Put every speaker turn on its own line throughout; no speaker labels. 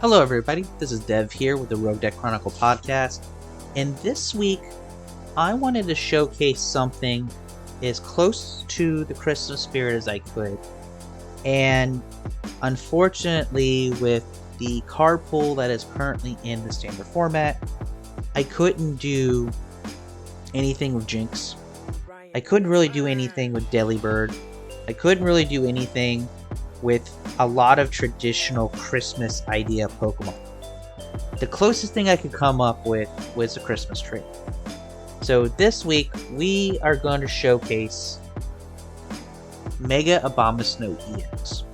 Hello everybody, this is Dev here with the Rogue Deck Chronicle podcast, and this week I wanted to showcase something as close to the Christmas spirit as I could. And unfortunately, with the card pool that is currently in the standard format, I couldn't do anything with Jinx. I couldn't really do anything with Delibird. I couldn't really do anything with a lot of traditional Christmas idea Pokemon. The closest thing I could come up with was a Christmas tree. So this week we are going to showcase Mega Abomasnow EX.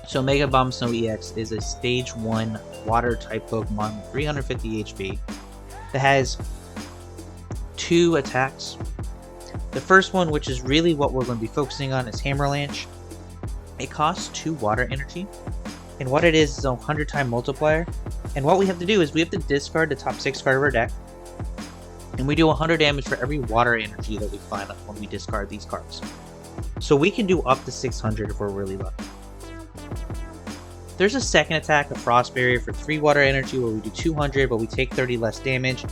So Mega Abomasnow EX is a stage 1 water type Pokemon with 350 HP that has 2 attacks. The first one, which is really what we're going to be focusing on, is Hammerlanche. It costs 2 water energy, and what it is a 100-time multiplier. And what we have to do is we have to discard the top 6 card of our deck, and we do 100 damage for every water energy that we find when we discard these cards. So we can do up to 600 if we're really lucky. There's a second attack, a Frost Barrier, for 3 water energy where we do 200, but we take 30 less damage.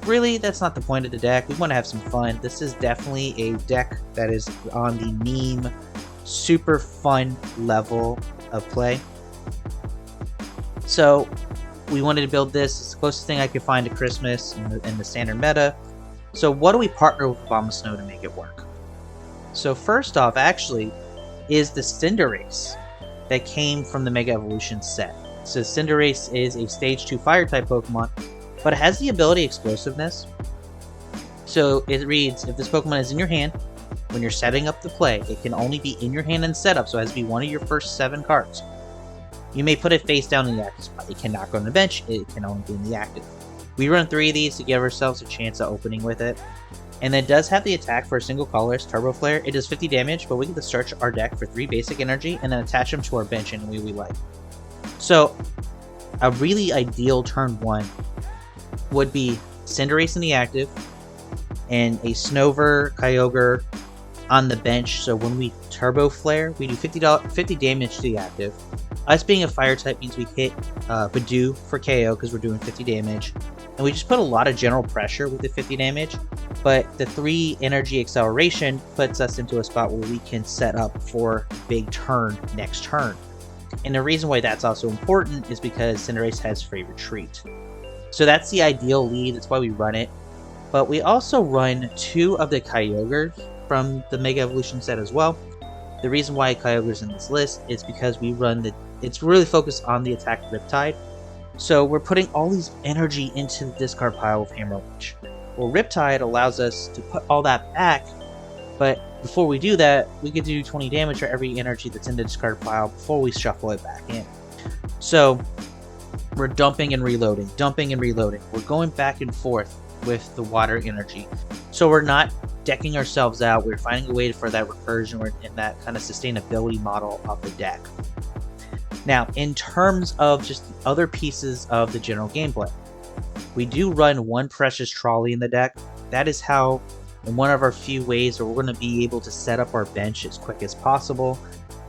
Really, that's not the point of the deck. We want to have some fun. This is definitely a deck that is on the meme super fun level of play. So we wanted to build this. It's the closest thing I could find to Christmas in the standard meta. So what do we partner with Abomasnow to make it work? So first off, actually, is the Cinderace that came from the Mega Evolution set. So Cinderace is a stage 2 fire type Pokemon, but it has the ability Explosiveness. So it reads, if this Pokemon is in your hand, when you're setting up the play, it can only be in your hand and setup, so it has to be one of your first 7 cards. You may put it face down in the active spot. It cannot go on the bench, it can only be in the active. We run 3 of these to give ourselves a chance at opening with it. And it does have the attack for a single colorless Turbo Flare. It does 50 damage, but we get to search our deck for 3 basic energy and then attach them to our bench in a way we like. So, a really ideal turn 1 would be Cinderace in the active, and a Snover, Kyogre on the bench. So when we Turbo Flare, we do 50 damage to the active. Us being a fire type means we hit Badoo for KO because we're doing 50 damage. And we just put a lot of general pressure with the 50 damage. But the 3 energy acceleration puts us into a spot where we can set up for big turn next turn. And the reason why that's also important is because Cinderace has free retreat. So that's the ideal lead. That's why we run it. But we also run 2 of the Kyogre from the Mega Evolution set as well. The reason why Kyogre's in this list is because we run it's really focused on the attack Riptide. So we're putting all these energy into the discard pile of Hammerlanche. Well, Riptide allows us to put all that back, but before we do that, we get to do 20 damage for every energy that's in the discard pile before we shuffle it back in. So we're dumping and reloading, dumping and reloading. We're going back and forth with the water energy. So we're not decking ourselves out, we're finding a way for that recursion or in that kind of sustainability model of the deck. Now, in terms of just the other pieces of the general gameplay, we do run 1 Precious Trolley in the deck. That is how, in one of our few ways, where we're going to be able to set up our bench as quick as possible.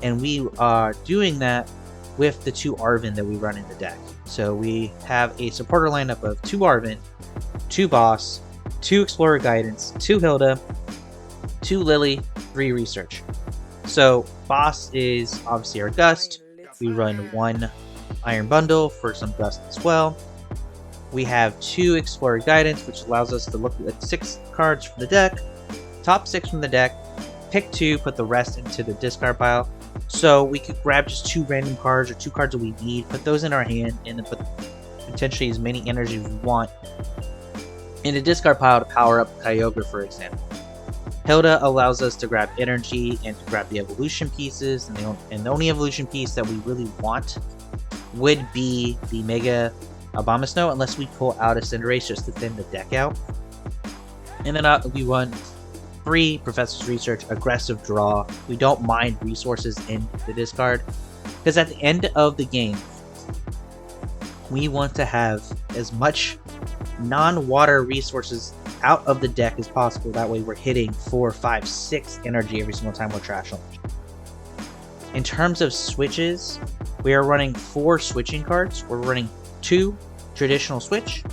And we are doing that with the 2 Arven that we run in the deck. So we have a supporter lineup of 2 Arven, 2 Boss, 2 Explorer Guidance, 2 Hilda, 2 Lillie, 3 Research. So Boss is obviously our Gust. We run 1 Iron Bundle for some Gust as well. We have 2 Explorer Guidance, which allows us to look at 6 cards from the deck, top 6 from the deck, pick 2, put the rest into the discard pile. So we could grab just 2 random cards or 2 cards that we need, put those in our hand, and then put potentially as many energy as we want in the discard pile to power up Kyogre, for example. Hilda allows us to grab energy and to grab the evolution pieces, and the only evolution piece that we really want would be the Mega Abomasnow, unless we pull out a Cinderace just to thin the deck out. And then we run 3 Professor's Research, aggressive draw. We don't mind resources in the discard, because at the end of the game, we want to have as much non-water resources out of the deck as possible. That way we're hitting 4, 5, 6 energy every single time we're trash launch. In terms of switches, We are running 4 switching cards. We're running 2 traditional switch,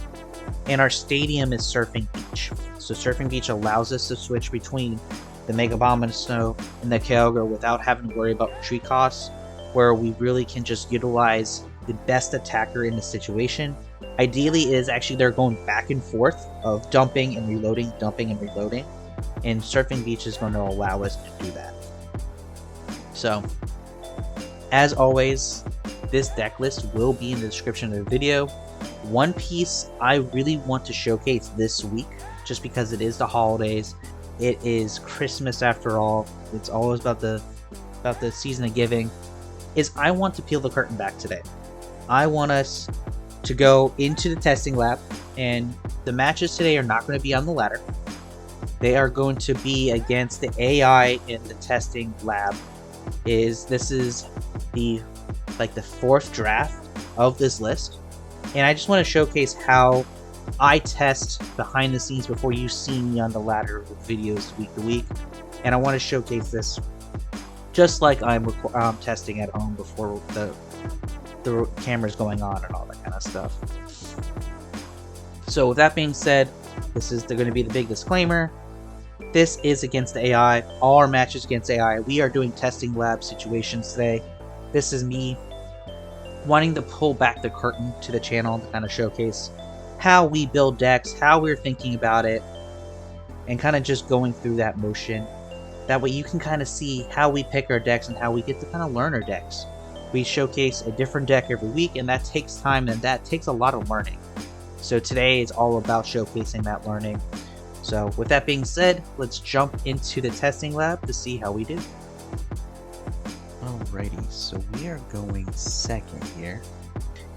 and our stadium is Surfing Beach. So Surfing Beach allows us to switch between the Mega Abomasnow and the Kyogre without having to worry about retreat costs, where we really can just utilize the best attacker in the situation. Ideally is actually they're going back and forth of dumping and reloading, and Surfing Beach is going to allow us to do that. So, as always, this deck list will be in the description of the video. One piece I really want to showcase this week, just because it is the holidays, it is Christmas after all, it's always about the season of giving, is I want to peel the curtain back today. I want us to go into the testing lab, and the matches today are not going to be on the ladder. They are going to be against the AI in the testing lab. This is the 4th draft of this list, and I just want to showcase how I test behind the scenes before you see me on the ladder with videos week to week, and I want to showcase this just like I'm testing at home before the camera's going on and all that kind of stuff. So with that being said, this is going to be the big disclaimer. This is against the AI. All our matches against AI. We are doing testing lab situations today. This is me wanting to pull back the curtain to the channel to kind of showcase how we build decks, how we're thinking about it, and kind of just going through that motion. That way you can kind of see how we pick our decks and how we get to kind of learn our decks. We showcase a different deck every week, and that takes time and that takes a lot of learning. So today is all about showcasing that learning. So with that being said, let's jump into the testing lab to see how we do. Alrighty, so we are going second here,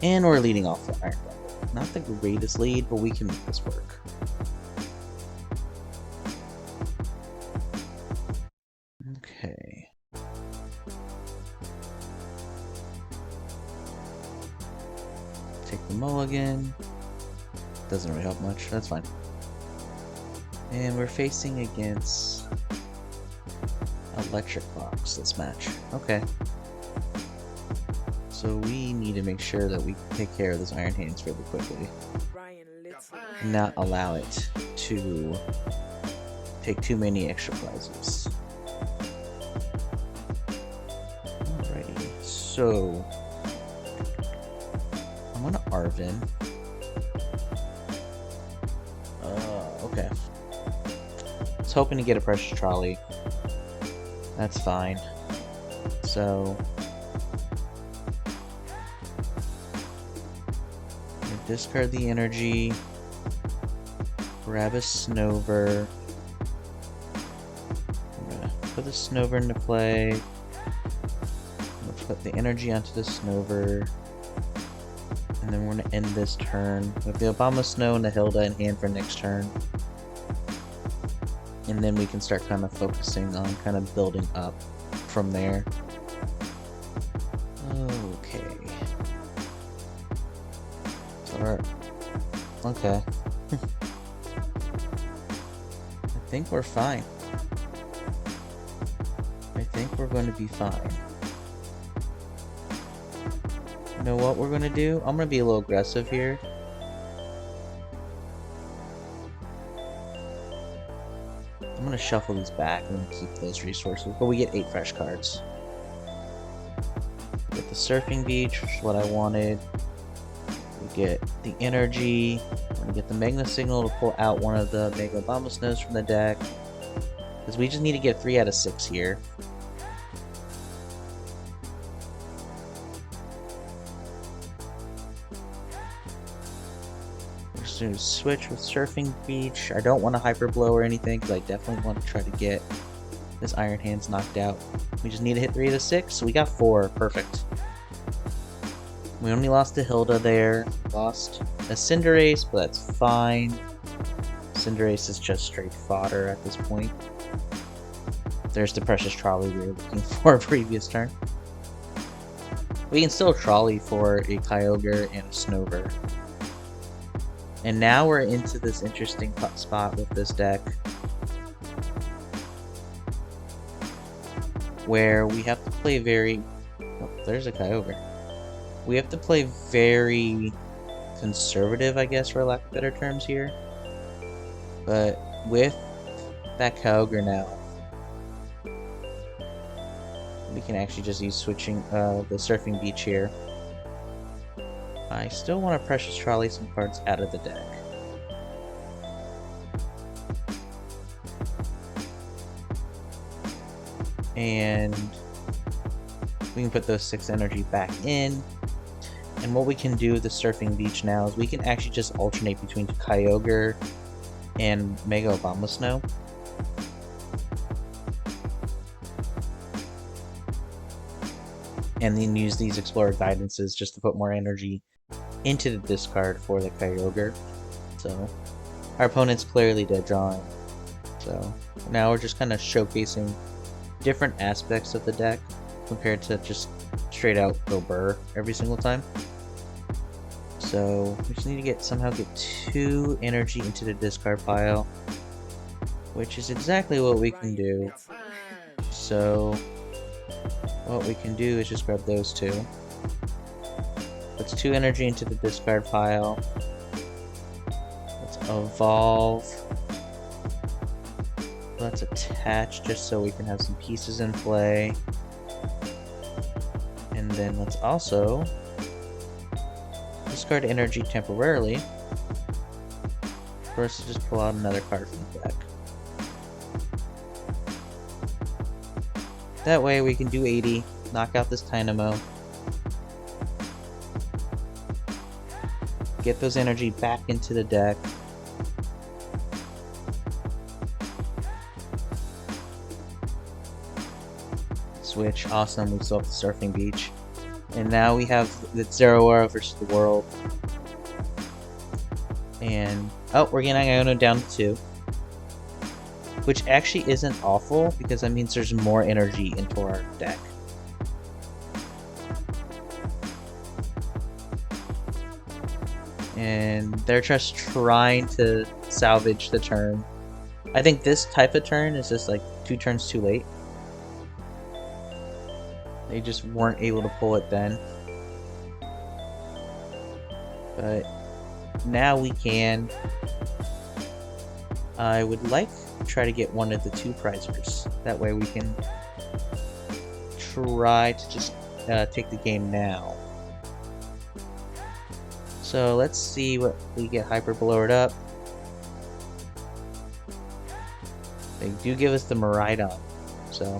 and we're leading off the Iron Bundle. Not the greatest lead, but we can make this work. Okay. Take the mulligan. Doesn't really help much, that's fine. And we're facing against Electric Box this match. Okay. So we need to make sure that we take care of this Iron Hands really quickly. And not allow it to take too many extra prizes. Alrighty, so I'm gonna Arven. Okay. I was hoping to get a Precious Trolley. That's fine. So discard the energy, grab a Snover. I'm gonna put the Snover into play. I'm gonna put the energy onto the Snover. And then we're gonna end this turn with the Abomasnow and the Hilda in hand for next turn. And then we can start kind of focusing on kind of building up from there. Okay. Okay. I think we're fine. I think we're going to be fine. You know what we're going to do? I'm going to be a little aggressive here. I'm going to shuffle these back and keep those resources, but we get 8 fresh cards. We get the Surfing Beach, which is what I wanted. We get the energy. We're going to get the Mega Signal to pull out one of the Mega Abomasnows from the deck. Because we just need to get 3 out of 6 here. We're just going to switch with Surfing Beach. I don't want to Hyper Blow or anything, because I definitely want to try to get this Iron Hands knocked out. We just need to hit 3 out of 6, so we got 4. Perfect. We only lost to Hilda there. Lost a Cinderace, but that's fine. Cinderace is just straight fodder at this point. There's the Precious Trolley we were looking for previous turn. We can still Trolley for a Kyogre and a Snover. And now we're into this interesting spot with this deck, where we have to play very... Oh, there's a Kyogre. we have to play very conservative, I guess, for lack of better terms here. But with that Kyogre now, we can actually just use switching the Surfing Beach here. I still want to Precious Trolley some cards out of the deck. And we can put those 6 energy back in. And what we can do with the Surfing Beach now is we can actually just alternate between Kyogre and Mega Abomasnow. And then use these Explorer Guidances just to put more energy into the discard for the Kyogre. So our opponent's clearly dead drawing. So now we're just kind of showcasing different aspects of the deck compared to just straight out go burr every single time. So we just need to somehow get 2 energy into the discard pile, which is exactly what we can do. So what we can do is just grab those 2. Puts 2 energy into the discard pile. Let's evolve. Let's attach just so we can have some pieces in play. And then let's also discard energy temporarily for us to just pull out another card from the deck. That way we can do 80, knock out this Dynamo, get those energy back into the deck. Switch, awesome, we still have the Surfing Beach. And now we have the Zeraora versus the World. And, oh, we're getting Iono down to 2. Which actually isn't awful, because that means there's more energy into our deck. And they're just trying to salvage the turn. I think this type of turn is just like 2 turns too late. They just weren't able to pull it then. But now we can. I would like to try to get one of the 2 prizers. That way we can try to just take the game now. So let's see what we get Hyper Blowered up. They do give us the Miraidon, so.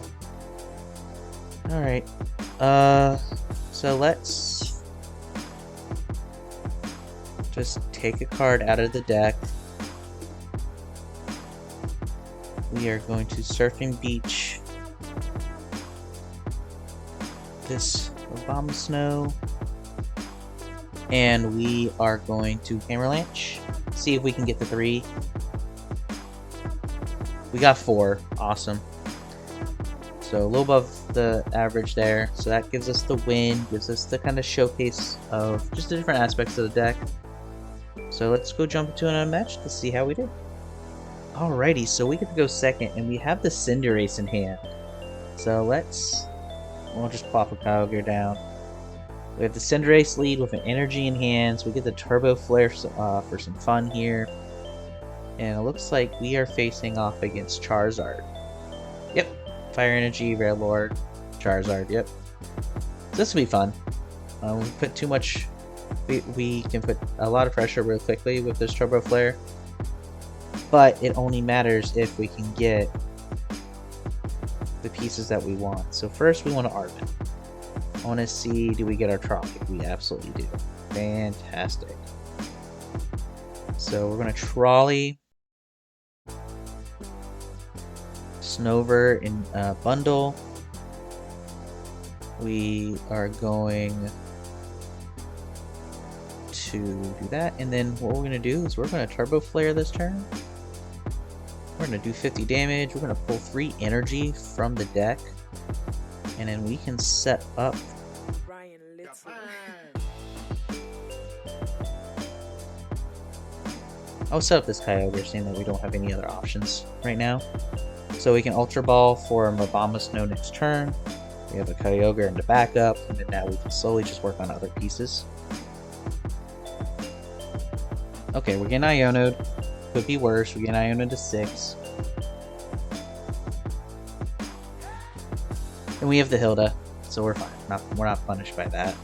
Alright. So let's just take a card out of the deck. We are going to Surfing Beach this Abomasnow. And we are going to Hammerlanch. See if we can get the 3. We got 4. Awesome. So a little above the average there. So that gives us the win, gives us the kind of showcase of just the different aspects of the deck. So let's go jump into another match to see how we did. Alrighty, so we get to go second, and we have the Cinderace in hand. So we'll just plop a Kyogre down. We have the Cinderace lead with an energy in hand, so we get the Turbo Flare for some fun here. And it looks like we are facing off against Charizard. Yep, Fire Energy, Rare Lord, Charizard, yep. So this will be fun. We put too much, we can put a lot of pressure real quickly with this Turbo Flare. But it only matters if we can get the pieces that we want. So first we want to Arven. I want to see, do we get our trolley? We absolutely do. Fantastic. So we're going to trolley Snover in bundle. We are going to do that, and then what we're going to do is we're going to Turbo Flare this turn. We're going to do 50 damage. We're going to pull 3 energy from the deck, and then we can set up I'll set up this Kyogre, seeing that we don't have any other options right now. So we can Ultra Ball for Abomasnow next turn. We have a Kyogre in the backup, and then now we can slowly just work on other pieces. Okay, we're getting Iono'd. Could be worse. We're getting Iono'd to 6. And we have the Hilda, so we're fine. We're not punished by that.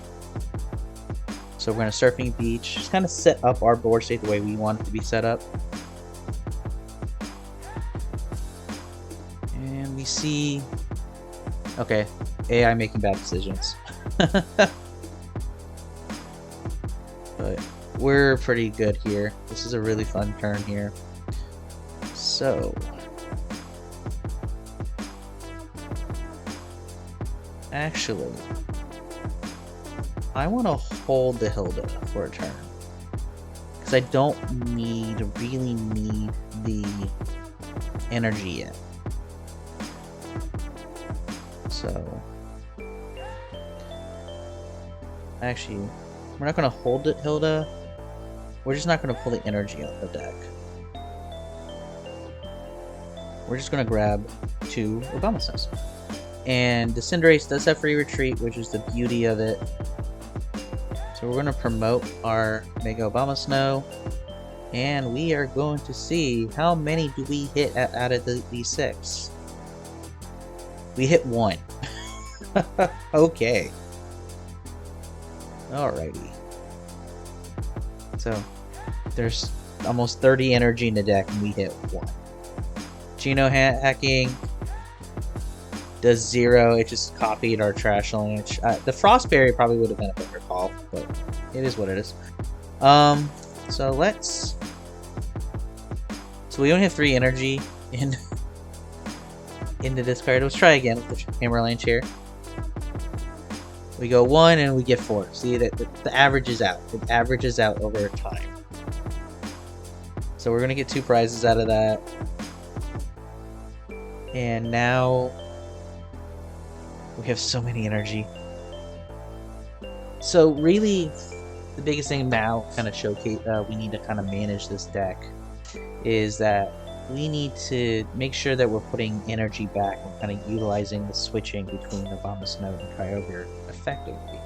So we're going to Surfing Beach. Just kind of set up our board state the way we want it to be set up. And we see... Okay, AI making bad decisions. But we're pretty good here. This is a really fun turn here. So... Actually, I want to hold the Hilda for a turn. Because I don't really need the energy yet. So... Actually, we're not going to hold it, Hilda. We're just not going to pull the energy out of the deck. We're just going to grab 2 Abomasnows. And the Cinderace does have free retreat, which is the beauty of it. So we're going to promote our Mega Abomasnow. And we are going to see how many do we hit out of these 6. We hit 1. Okay. Alrighty. So, there's almost 30 energy in the deck and we hit 1. Geno hacking does 0. It just copied our trash launch. The Frost Berry probably would have been a better call, but it is what it is. So let's... So we only have 3 energy into this card. Let's try again with the Hammerline Chair. We go 1 and we get 4. See, that the average is out. It averages out over time. So we're going to get 2 prizes out of that. And now we have so many energy. So really, the biggest thing now, kind of showcase, we need to kind of manage this deck, is that we need to make sure that we're putting energy back and kind of utilizing the switching between Abomasnow and Kyogre effectively.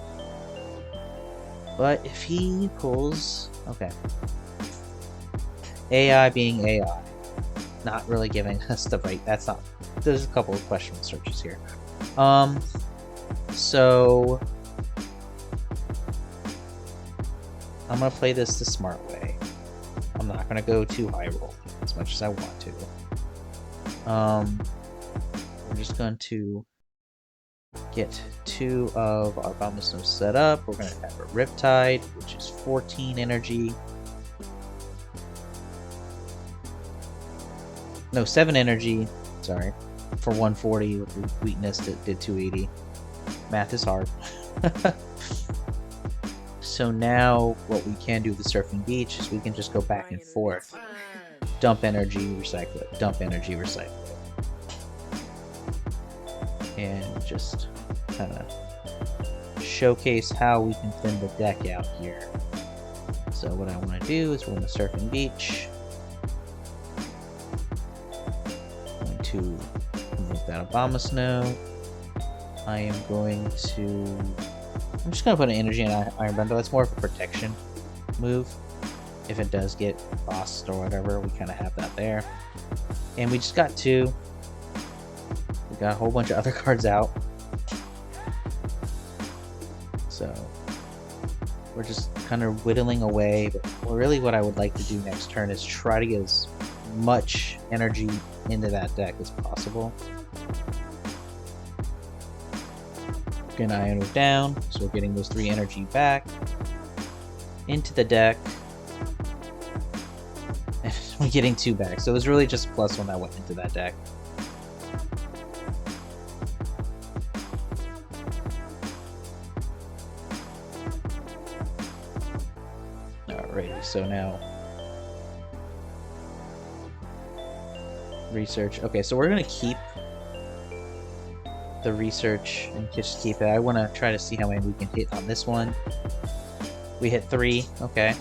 But if he pulls... Okay. AI being AI. Not really giving us the right... That's not... There's a couple of question searches here. So... I'm gonna play this the smart way. I'm not gonna go too high roll as much as I want to. We're just going to get 2 of our Abomasnow set up. We're going to have a Riptide, which is 14 energy. No, 7 energy. Sorry. For 140 with the weakness that did 280. Math is hard. So now what we can do with the Surfing Beach is we can just go back and forth. Dump energy, recycle it. Dump energy, recycle it. And just kind of showcase how we can thin the deck out here. So what I want to do is we're going to Surfing Beach. I'm going to remove that Abomasnow. I am going to... I'm just going to put an energy in Iron Bundle. That's more of a protection move. If it does get bossed or whatever, we kind of have that there. And we just got 2. We got a whole bunch of other cards out. So we're just kind of whittling away. But really what I would like to do next turn is try to get as much energy into that deck as possible. Gonna Ion it down, so we're getting those 3 energy back into the deck. And we're getting 2 back, so it was really just +1 that went into that deck. Alrighty, so now research. Okay, so we're gonna keep the research and just keep it. I want to try to see how many we can hit on this one. We hit 3. Okay.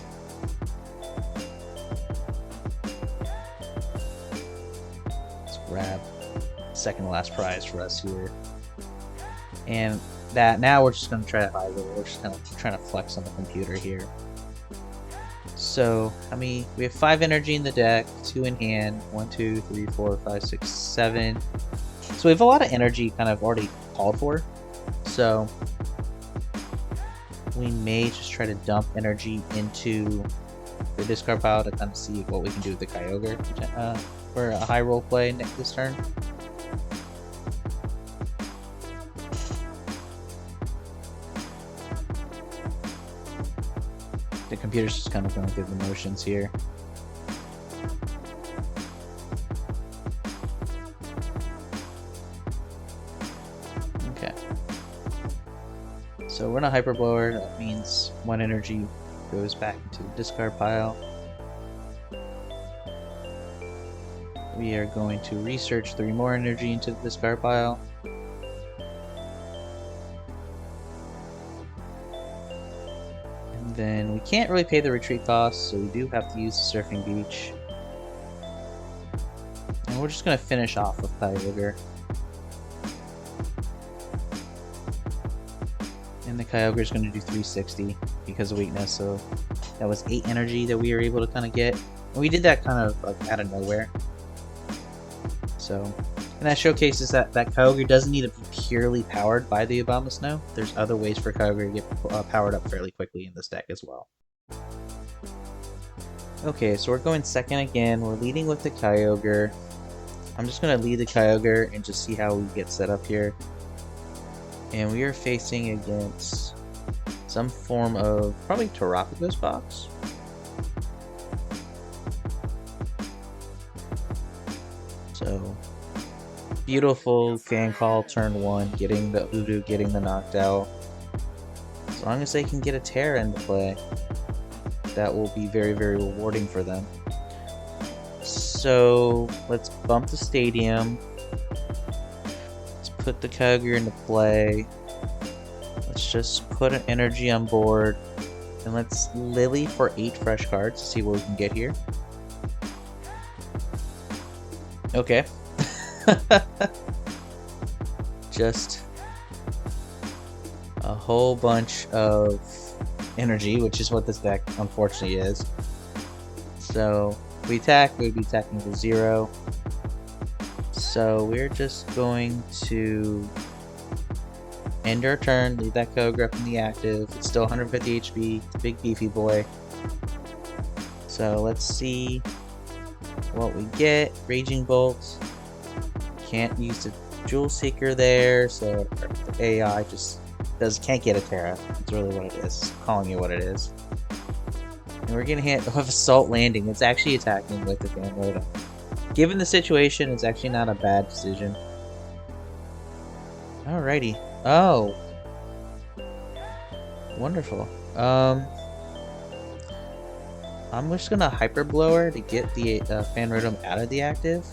Let's grab second to last prize for us here. And that now we're just going to try to hide it. We're just kind of trying to flex on the computer here. So, we have 5 energy in the deck, 2 in hand, 1, 2, 3, 4, 5, 6, 7. So we have a lot of energy kind of already called for. So we may just try to dump energy into the discard pile to kind of see what we can do with the Kyogre for a high roll play this turn. The computer's just kind of going through the motions here. Okay. So we're in a Hyper Blower. That means 1 energy goes back into the discard pile. We are going to research 3 more energy into the discard pile. And then we can't really pay the retreat costs, so we do have to use the Surfing Beach. And we're just going to finish off with Kyogre. And the Kyogre is going to do 360 because of weakness, so that was 8 energy that we were able to kind of get. And we did that kind of like out of nowhere. So, and that showcases that Kyogre doesn't need to be purely powered by the Abomasnow. There's other ways for Kyogre to get powered up fairly quickly in this deck as well. Okay, so we're going second again. We're leading with the Kyogre. I'm just going to lead the Kyogre and just see how we get set up here. And we are facing against some form of probably Terrapago's box. So beautiful fan call turn 1, getting the Udu, getting the knocked out. As long as they can get a Terra into play, that will be very, very rewarding for them. So let's bump the stadium. Let's put the Kyogre into play. Let's just put an energy on board. And let's Lillie for 8 fresh cards to see what we can get here. Okay. Just a whole bunch of energy, which is what this deck unfortunately is. So if we attack, we'd be attacking for 0. So we're just going to end our turn, leave that Kyogre up in the active. It's still 150 HP, it's a big beefy boy. So let's see what we get. Raging Bolt. Can't use the Jewel Seeker there, so the AI just can't get a Terra. That's really what it is. Calling it what it is. And we're getting hit with Assault Landing. It's actually attacking with the Fan Rotom. Given the situation, it's actually not a bad decision. Alrighty. Oh. Wonderful. I'm just gonna Hyper Blower to get the Fan Rotom out of the active.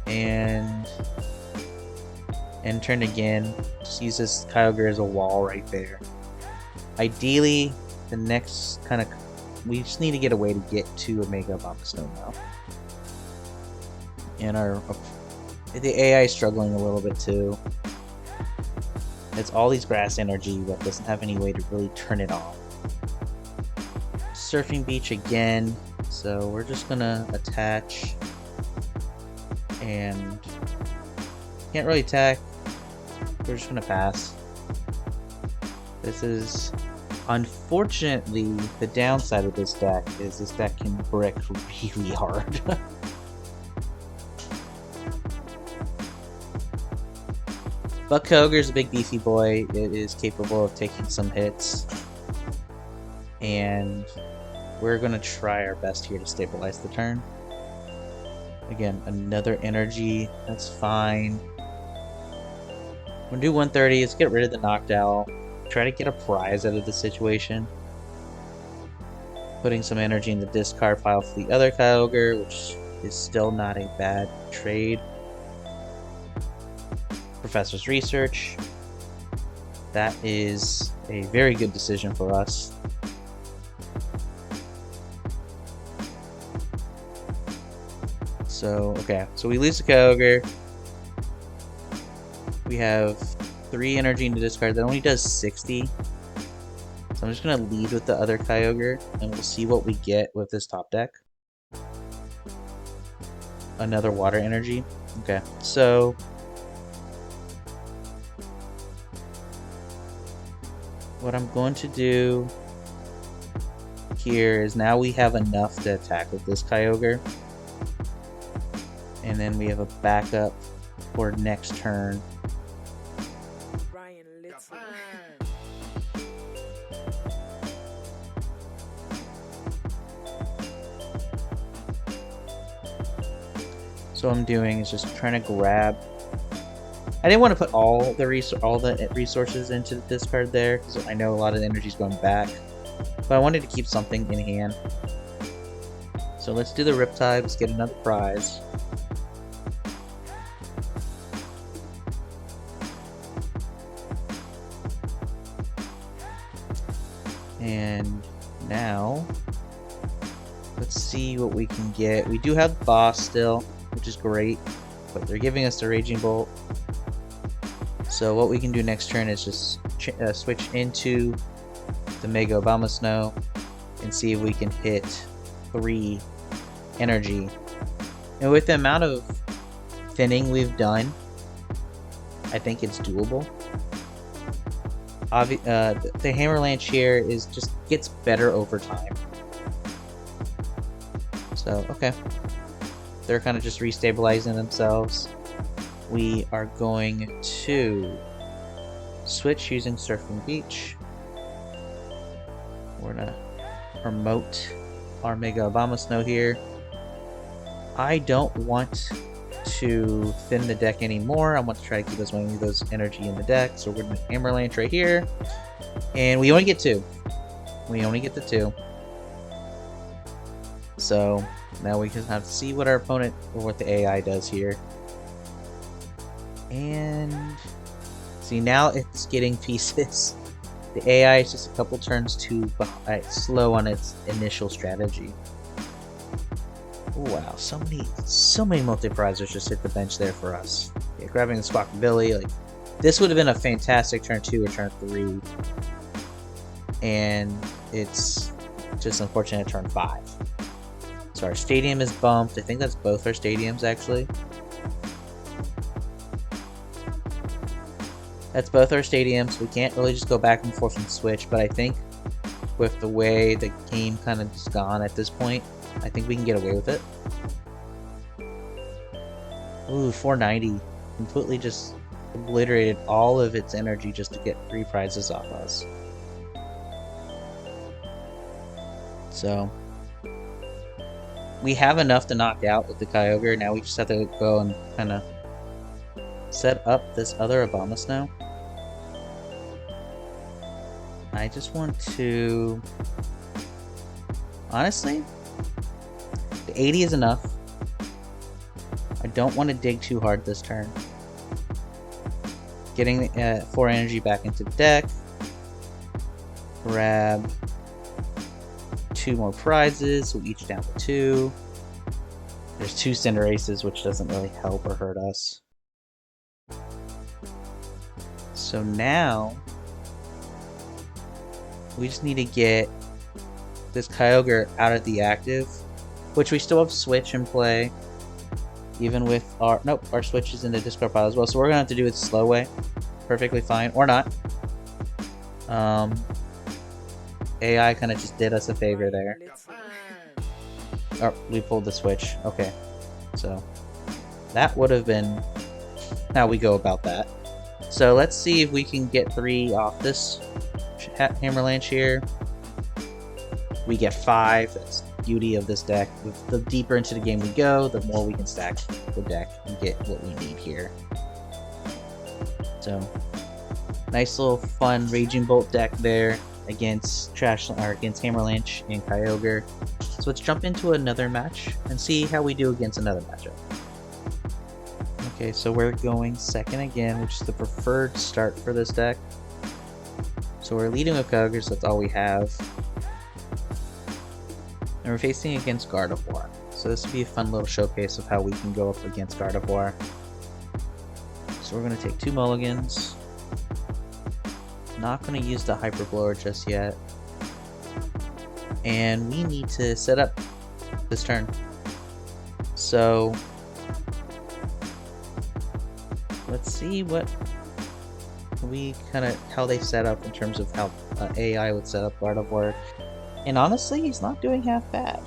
And turn again. Just use this Kyogre as a wall right there. Ideally, the next kind of... we just need to get a way to get to a Mega Abomasnow now. And the AI is struggling a little bit too. It's all these grass energy that doesn't have any way to really turn it on. Surfing Beach again. So we're just gonna attach. And can't really attack. We're just gonna pass. This is unfortunately the downside of this deck is this deck can brick really hard. But Kyogre's a big beefy boy. It is capable of taking some hits. And we're gonna try our best here to stabilize the turn. Again, another energy. That's fine. We're gonna do 130. Let's get rid of the knocked owl. Try to get a prize out of the situation. Putting some energy in the discard pile for the other Kyogre, which is still not a bad trade. Professor's Research. That is a very good decision for us. So, okay, so we lose the Kyogre. We have 3 energy in the discard. That only does 60. So I'm just going to lead with the other Kyogre, and we'll see what we get with this top deck. Another water energy. Okay, so what I'm going to do here is now we have enough to attack with this Kyogre. And then we have a backup for next turn. So what I'm doing is just trying to grab. I didn't want to put all the resources into the discard there because I know a lot of the energy is going back, but I wanted to keep something in hand. So let's do the Riptide. Let's get another prize. And now let's see what we can get. We do have the boss still, which is great, but they're giving us the Raging Bolt. So what we can do next turn is just switch into the Mega Abomasnow and see if we can hit 3 energy. And with the amount of thinning we've done, I think it's doable. The Hammerlanche here is just gets better over time. So okay. They're kind of just restabilizing themselves. We are going to switch using Surfing Beach. We're gonna promote our Mega Abomasnow here. I don't want to thin the deck anymore. I want to try to keep as many of those energy in the deck. So we're gonna Hammerlanche right here. And we only get 2. We only get the 2. So now we just have to see what our opponent or what the AI does here. And see, now it's getting pieces. The AI is just a couple turns too slow on its initial strategy. Ooh, wow, so many multi-prizers just hit the bench there for us. Yeah, grabbing the Squawkabilly, like this would have been a fantastic turn 2 or turn 3. And it's just unfortunate turn 5. So our stadium is bumped. I think that's both our stadiums, actually. That's both our stadiums. We can't really just go back and forth and switch, but I think with the way the game kind of just gone at this point, I think we can get away with it. Ooh, 490. Completely just obliterated all of its energy just to get 3 prizes off us. So we have enough to knock out with the Kyogre. Now we just have to go and kind of set up this other Abomasnow. I just want to... Honestly, the 80 is enough. I don't want to dig too hard this turn. Getting 4 energy back into the deck. Grab 2 more prizes, so each down to 2. There's 2 Cinderaces, which doesn't really help or hurt us. So now we just need to get this Kyogre out of the active, which we still have Switch in play, even with our our Switch is in the discard pile as well. So we're gonna have to do it slow way, perfectly fine, or not. AI kind of just did us a favor there. Oh, we pulled the Switch. Okay, so that would have been how we go about that. So let's see if we can get 3 off this Hammerlanche here. We get 5. That's the beauty of this deck. The deeper into the game we go, the more we can stack the deck and get what we need here. So nice little fun Raging Bolt deck there against against Hammerlanche and Kyogre. So let's jump into another match and see how we do against another matchup. Okay, so we're going second again, which is the preferred start for this deck. So we're leading with Kyogre, so that's all we have. And we're facing against Gardevoir. So this would be a fun little showcase of how we can go up against Gardevoir. So we're going to take 2 mulligans. Not going to use the hyper blower just yet. And we need to set up this turn. So let's see what how they set up in terms of how AI would set up Gardevoir. And honestly, he's not doing half bad.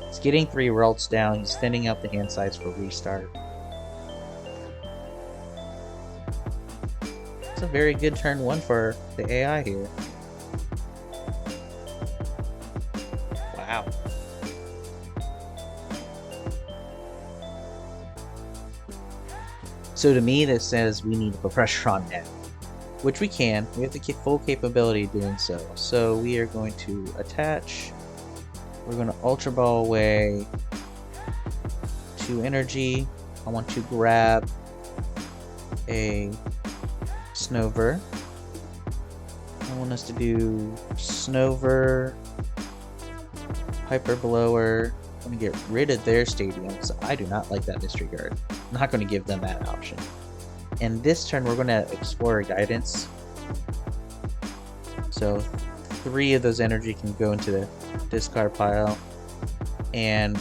He's getting 3 results down. He's thinning out the hand size for restart. It's a very good turn 1 for the AI here. Wow. So to me, this says we need to put pressure on now, which we can. We have the full capability of doing so. So we are going to attach. We're going to Ultra Ball away 2 energy. I want to grab a Snover. I want us to do Snover, Hyper Blower. I'm going to get rid of their stadium because I do not like that mystery guard. I'm not going to give them that option. And this turn we're going to explore guidance. So 3 of those energy can go into the discard pile. And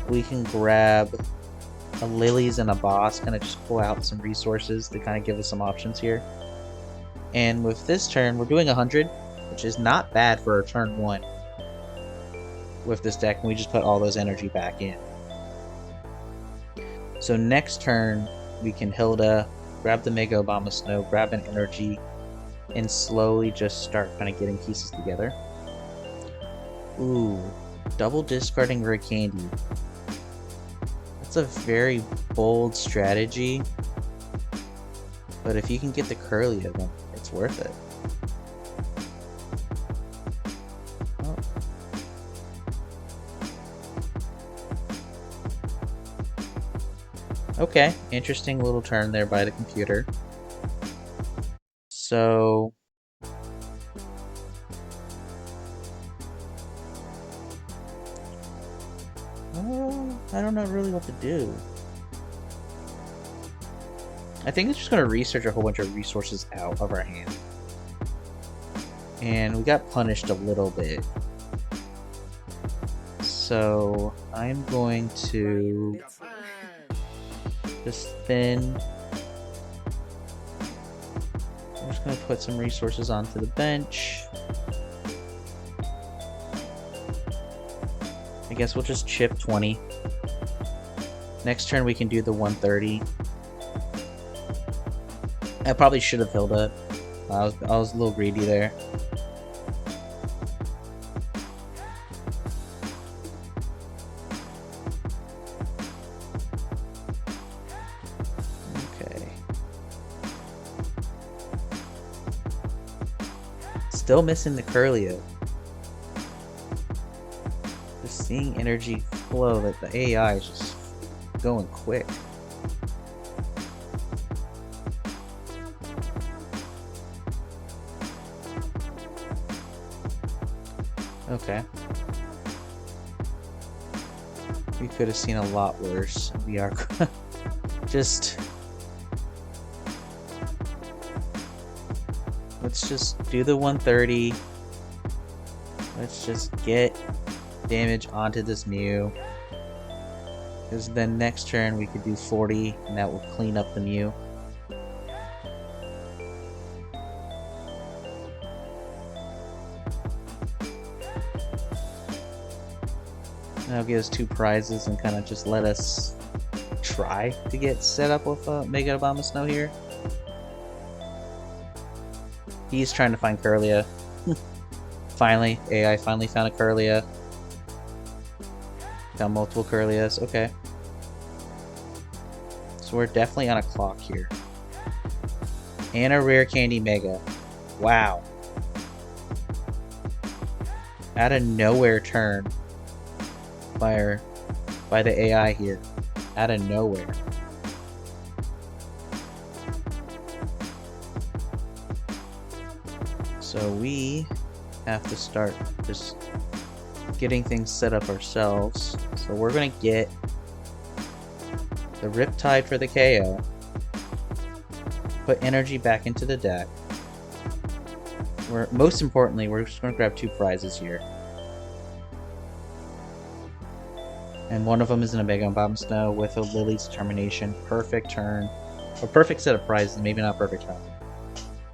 we can grab a Lillie's and a boss, kind of just pull out some resources to kind of give us some options here. And with this turn, we're doing 100, which is not bad for a turn 1 with this deck, and we just put all those energy back in. So next turn, we can Hilda, grab the Mega Abomasnow, grab an energy, and slowly just start kind of getting pieces together. Ooh, double discarding Rare Candy. That's a very bold strategy, but if you can get the Kirlia, then it's worth it. Oh. Okay, interesting little turn there by the computer. So I don't know really what to do. I think it's just going to research a whole bunch of resources out of our hand. And we got punished a little bit. So I'm going to just thin. I'm just going to put some resources onto the bench. I guess we'll just chip 20. Next turn we can do the 130. I probably should have Hilda. I was a little greedy there. Okay. Still missing the Kirlia. Just seeing energy flow, that the AI is just going quick. Okay. We could have seen a lot worse. We are just... Let's just do the 130. Let's just get damage onto this Mew. Because then next turn we could do 40, and that will clean up the Mew. That'll give us 2 prizes and kind of just let us try to get set up with Mega Abomasnow here. He's trying to find Kirlia. Finally, AI finally found a Kirlia. Found multiple Kirlias, okay. So we're definitely on a clock here. And a Rare Candy Mega. Wow. Out of nowhere turn by the AI here. Out of nowhere. So we have to start just getting things set up ourselves. So we're gonna get the Riptide for the KO. Put energy back into the deck. Most importantly, we're just going to grab 2 prizes here. And one of them is in a Mega Abomasnow with a Lillie's Determination. Perfect turn. A perfect set of prizes, maybe not perfect turn.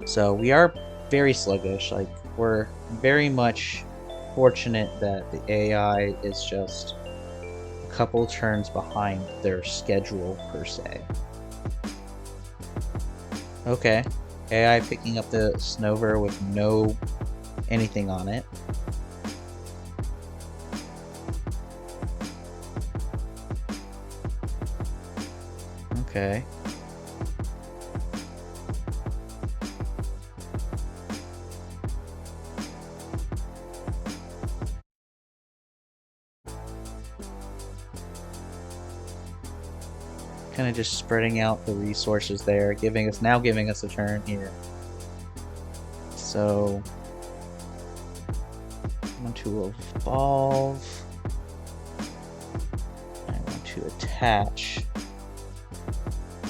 So we are very sluggish. Like, we're very much fortunate that the AI is just a couple turns behind their schedule, per se. Okay. AI picking up the Snover with no anything on it. Okay. Kind of just spreading out the resources there, giving us a turn here. So I want to evolve. I want to attach.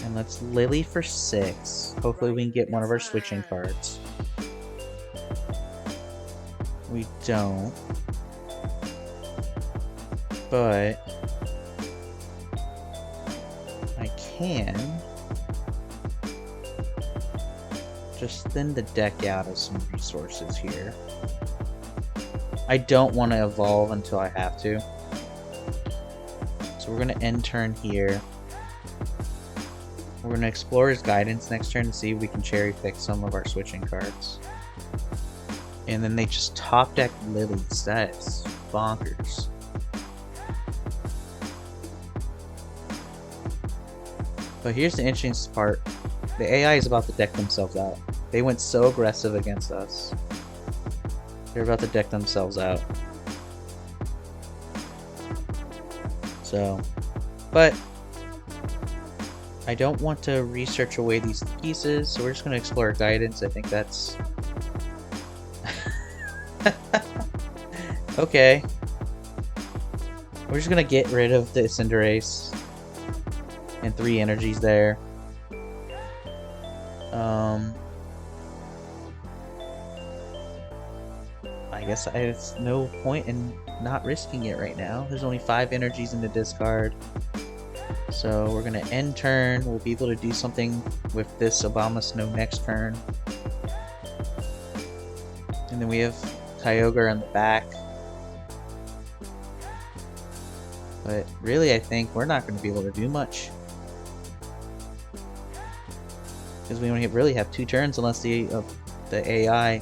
And let's Lillie for 6. Hopefully we can get one of our switching cards. We don't. But I can just thin the deck out of some resources here. I don't want to evolve until I have to. So we're going to end turn here. We're going to explore his guidance next turn to see if we can cherry pick some of our switching cards. And then they just top deck Lillies. That's bonkers. But here's the interesting part. The AI is about to deck themselves out. They went so aggressive against us. They're about to deck themselves out. So, but I don't want to research away these pieces, so we're just going to explore guidance. I think that's... Okay. We're just going to get rid of the Cinderace. And 3 energies there. I guess there's no point in not risking it right now. There's only 5 energies in the discard. So we're gonna end turn. We'll be able to do something with this Abomasnow next turn. And then we have Kyogre on the back. But really, I think we're not going to be able to do much. Because we only really have 2 turns unless the AI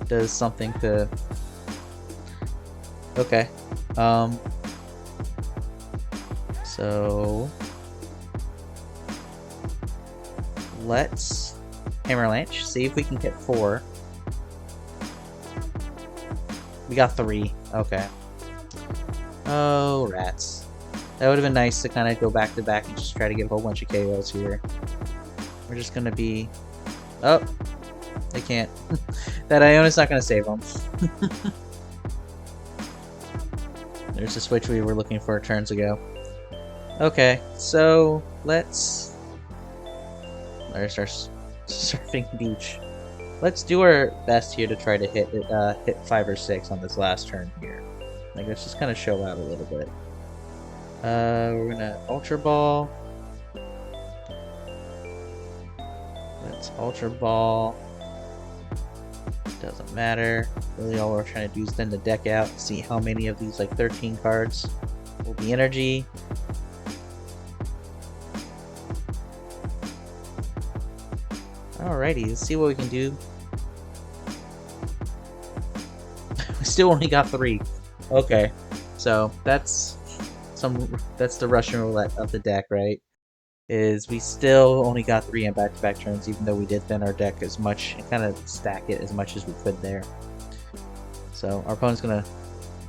does something to... Okay. So... let's Hammer Lance, see if we can get 4. We got 3. Okay. Oh, rats. That would have been nice to kind of go back to back and just try to get a whole bunch of KOs here. We're just going to be... Oh! They can't. That Iona's not going to save them. There's the switch we were looking for turns ago. Okay, so let's... There's our Surfing Beach. Let's do our best here to try to hit 5 or 6 on this last turn here. Like, let's just kind of show out a little bit. We're gonna Ultra Ball. Let's Ultra Ball. Doesn't matter. Really, all we're trying to do is thin the deck out, see how many of these, like 13 cards, will be energy. Alrighty, let's see what we can do. We still only got 3. Okay, so that's the Russian roulette of the deck, right? Is we still only got 3 in back-to-back turns, even though we did thin our deck as much and kind of stack it as much as we could there. So our opponent's gonna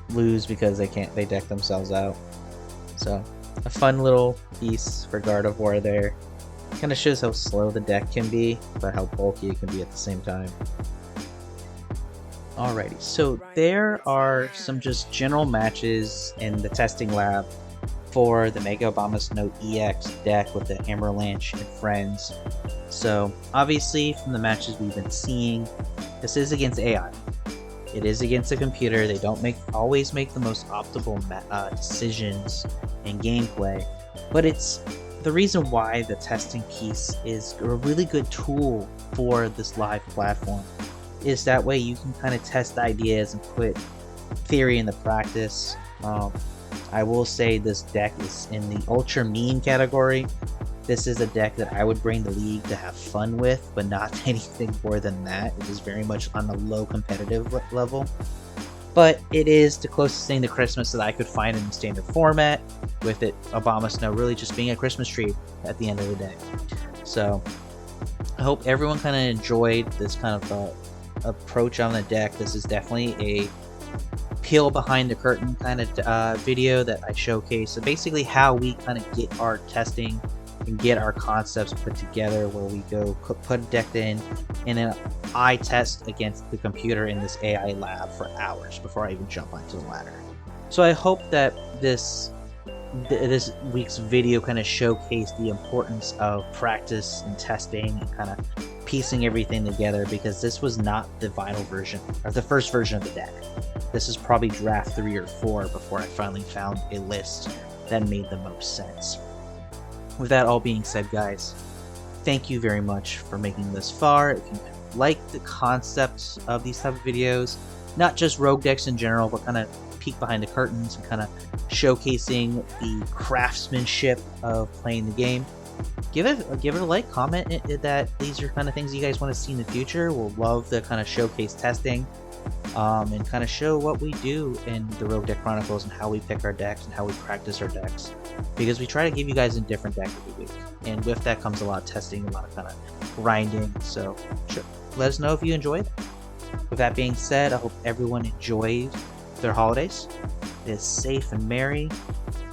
lose because they deck themselves out. So a fun little piece for Gardevoir there. Kind of shows how slow the deck can be, but how bulky it can be at the same time. Alrighty, so there are some just general matches in the testing lab for the Mega Abomasnow EX deck with the Amaranth and friends. So obviously from the matches we've been seeing, this is against AI. It is against a computer. They don't always make the most optimal decisions in gameplay, but it's the reason why the testing piece is a really good tool for this live platform. Is that way you can kind of test ideas and put theory into practice. I will say this deck is in the ultra meme category. This is a deck that I would bring the league to have fun with, but not anything more than that. It is very much on a low competitive level. But it is the closest thing to Christmas that I could find in the standard format, with it Abomasnow really just being a Christmas tree at the end of the day. So I hope everyone kind of enjoyed this kind of approach on the deck. This is definitely a peel behind the curtain kind of video that I showcase. So basically how we kind of get our testing and get our concepts put together, where we go put a deck in and then I test against the computer in this AI lab for hours before I even jump onto the ladder. So I hope that this week's video kind of showcased the importance of practice and testing and kind of piecing everything together, because this was not the final version or the first version of the deck. This is probably draft 3 or 4 before I finally found a list that made the most sense. With that all being said, guys, thank you very much for making this far. If you like the concepts of these type of videos, not just rogue decks in general, but kind of peek behind the curtains and kind of showcasing the craftsmanship of playing the game, give it a like, comment that these are kind of things you guys want to see in the future. We'll love to kind of showcase testing and kind of show what we do in the Rogue Deck Chronicles and how we pick our decks and how we practice our decks, because we try to give you guys a different deck every week, and with that comes a lot of testing, a lot of kind of grinding. So sure, let us know if you enjoyed. With that being said, I hope everyone enjoyed their holidays, is safe and merry,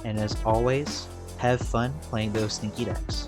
and as always, have fun playing those sneaky decks.